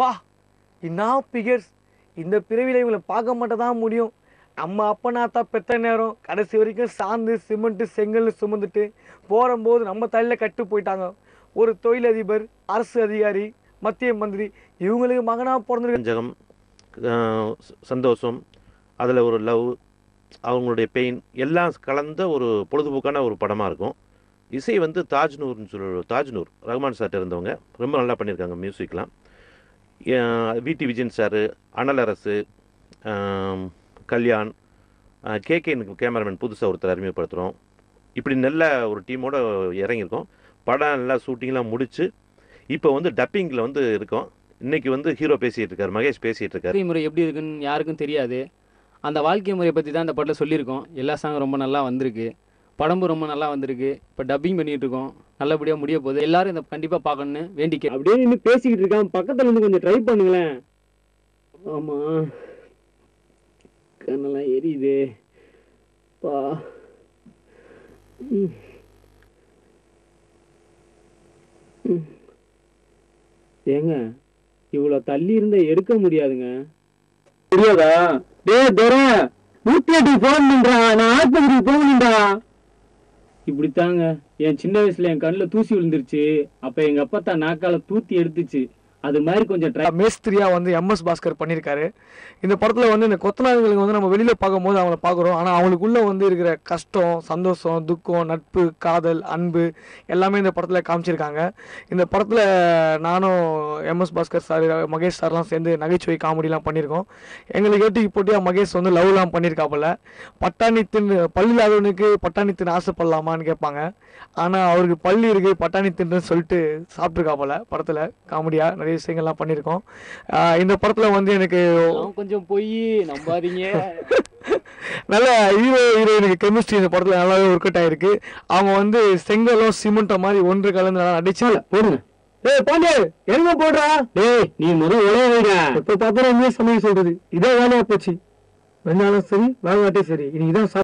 பா என்ன பிகர்ஸ் இந்த பிறவியில் இவங்களை பார்க்க மட்டும் தான் முடியும். நம்ம அப்பனாத்தா பெத்த நேரம் கடைசி வரைக்கும் சாந்து சிமெண்ட்டு செங்கல்னு சுமந்துட்டு போகும்போது நம்ம தலையில் கட்டு போயிட்டாங்க. ஒரு தொழிலதிபர், அரசு அதிகாரி, மத்திய மந்திரி, இவங்களுக்கு மகனாக பிறந்திருக்கு. ஜகம், சந்தோஷம், அதில் ஒரு லவ், அவங்களுடைய பெயின் எல்லாம் கலந்த ஒரு பொழுதுபோக்கான ஒரு படமாக இருக்கும். இசை வந்து தாஜ்நூர் ரஹ்மான் சார்ட்ட இருந்தவங்க ரொம்ப நல்லா பண்ணியிருக்காங்க. மியூசிக்லாம் விடி விஜயன் சார், அனலரசு, கல்யாண், கேகேனுக்கு கேமராமேன் புதுசாக ஒருத்தர் அறிமுகப்படுத்துகிறோம். இப்படி நல்ல ஒரு டீமோடு இறங்கியிருக்கோம். படம் நல்லா ஷூட்டிங்லாம் முடிச்சு இப்போ வந்து டப்பிங்கில் வந்து இருக்கோம். இன்றைக்கி வந்து ஹீரோ பேசிகிட்டு இருக்கார், மகேஷ் பேசிகிட்டு இருக்கார். வாழ்க்கை முறை எப்படி இருக்குன்னு யாருக்கும் தெரியாது. அந்த வாழ்க்கை முறையை பற்றி தான் இந்த படத்தில் சொல்லியிருக்கோம். எல்லா சாங்கும் ரொம்ப நல்லா வந்திருக்கு, படமும் ரொம்ப நல்லா வந்திருக்கு. இப்போ டப்பிங் பண்ணிகிட்டு இருக்கோம், நல்லபடியாக முடிய போகுது. எல்லாரும் இதை கண்டிப்பாக பார்க்கணுன்னு வேண்டிக்க. அப்படியே நின்று பேசிக்கிட்டு இருக்கான், பக்கத்தில் இருந்து கொஞ்சம் ட்ரை பண்ணுங்களேன். ஆமாம், கண்ணெல்லாம் எரியுது பா. ஏங்க இவ்வளோ தள்ளி இருந்தா எடுக்க முடியாதுங்க. முடியாதா? டேய் தோற 108 ஃபோன் பண்றா, நான் ஆஸ்பத்திரிக்கு போகணும்டா. இப்படித்தாங்க என் சின்ன வயசுல என் கண்ணில் தூசி விழுந்துருச்சு. அப்ப எங்க அப்பா தான் நாக்கால தூத்தி எடுத்துச்சு. அது மாதிரி கொஞ்சம் ட்ரை. மேஸ்திரியா வந்து எம்எஸ் பாஸ்கர் பண்ணியிருக்காரு. இந்த படத்தில் வந்து இந்த கொத்தனார்களுக்கு வந்து நம்ம வெளியில் பார்க்கும்போது அவங்கள பார்க்குறோம். ஆனால் அவங்களுக்குள்ளே வந்து இருக்கிற கஷ்டம், சந்தோஷம், துக்கம், நட்பு, காதல், அன்பு எல்லாமே இந்த படத்தில் காமிச்சிருக்காங்க. இந்த படத்தில் நானும் எம்எஸ் பாஸ்கர் சார், மகேஷ் சார்லாம் சேர்ந்து நகைச்சுவை காமெடிலாம் பண்ணியிருக்கோம். எங்களுக்கு ஏட்டி போட்டியாக மகேஷ் வந்து லவ்லாம் பண்ணியிருக்காப்புல. பட்டாணி தின்னு பள்ளி இல்லாதவனுக்கு பட்டாணி தின்னு ஆசைப்படலாமான்னு கேட்பாங்க. ஆனால் அவருக்கு பள்ளி இருக்குது, பட்டாணி தின்னு சொல்லிட்டு சாப்பிட்ருக்காப்புல. படத்தில் காமெடியாக நிறைய விஷயங்கள்லாம் பண்ணியிருக்கோம். இந்த படத்தில் வந்து எனக்கு கொஞ்சம் போய் நம்பாதீங்க, நல்ல ஹீரோயினுக்கு கெமிஸ்ட்ரி இந்த படத்தில் நல்லாவே ஒர்க் அவுட் ஆயிருக்கு. அவங்க வந்து செங்கலும் சிமெண்ட்டை மாதிரி ஒன்று கலந்து நல்லா நடிச்சால போடுங்க. ஏய் பாண்டிய எங்க போடுறா? டேய் நீ முதல்ல உழையா. இப்ப பார்த்தா சமையல் சொல்றது இதே வேலையா போச்சு. வெந்தாலும் சரி, வேலையாட்டே சரி, இன்னைக்கு தான்